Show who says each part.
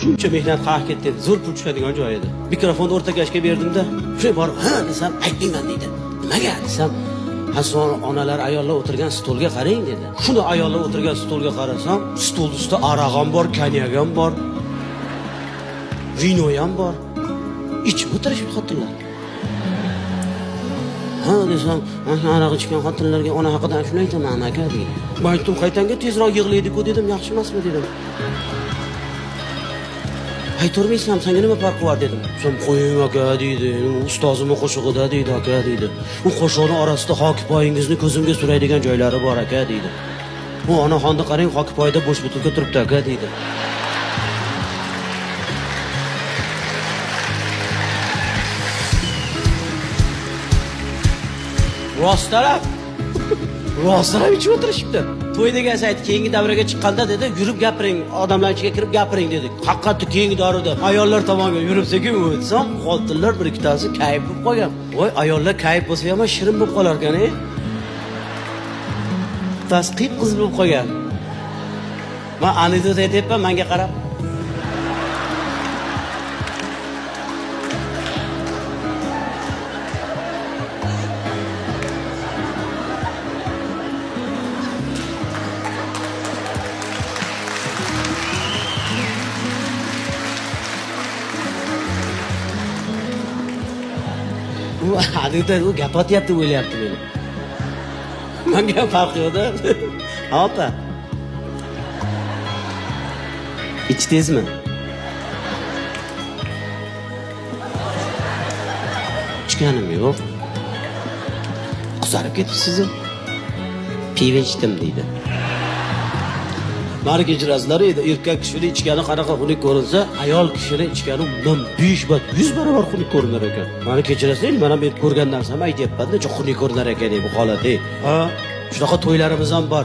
Speaker 1: Shuncha mehnat qilib ketdi, zo'r pul tushadigan joy edi. Mikrofonni o'rtagashga berdimda, shunday borib, "Ha" desam, "Aytmayman" deydi. "Nimaga?" desam, "Hason onalar ayollar o'tirgan stolga qarang" dedi. Shuni ayollar o'tirgan stolga qarasam, stol ustida aroq ham bor, konyak ham bor, vino ham bor. Ichib o'tirishibdi xotinlar. "Ha" desam, "Mana aroq ichgan xotinlarga ona haqidan shuni aytaman aka" deydi. Men aytdim, "Qaytanga tezroq yig'laydi-ku" dedim, "Yaxshi emasmi" dedim. "Aytolmaysan, senga nima farqi bor" dedim. "Sen qo'ying aka" deydi. "Ustozimning qo'shig'ida" deydi aka deydi. "U qo'shiqning orasida hokipoyingizni ko'zimga suraydigan joylari bor aka" deydi. "Bu onaxonni qarang, hokipoyda bo'sh butilka turibdi aka" deydi. Rostalab. Rostalab ichib o'tirishibdi. To'y degan sayt keyingi davraga chiqqanda dedi, "Yurib gapiring, odamlar ichiga kirib gapiring" dedi. Haqiqatda keyingi davrada ayollar tomonga yuribsa-ku o'tsam, xotinlar bir ikkitasi kayf bo'lib qolgan. Voy, ayollar kayf bo'lsa ham shirin bo'lib qolar ekan-a. Tasqib qiz bo'lib qolgan. Men anekdot aytyapman, menga qarab. U anekdot u gapatyapti o'ylayapti meni. Menga farq yo'qda. Opa. Ichdingizmi? Ichganim yo'q. Qizarib ketibsiz. Pivo ichdim deydi. Meni kechirasizlar edi, erkak kishini ichgani qanaqa xunuk ko'rinsa, ayol kishini ichgani undan 5 bat 100 barobar xunuk ko'rinar ekan. Meni kechirasizlar, men ham ko'rgan narsamni aytyapman-da, juda xunuk ko'rinar ekan bu holat. Ha, shunaqa to'ylarimiz ham bor.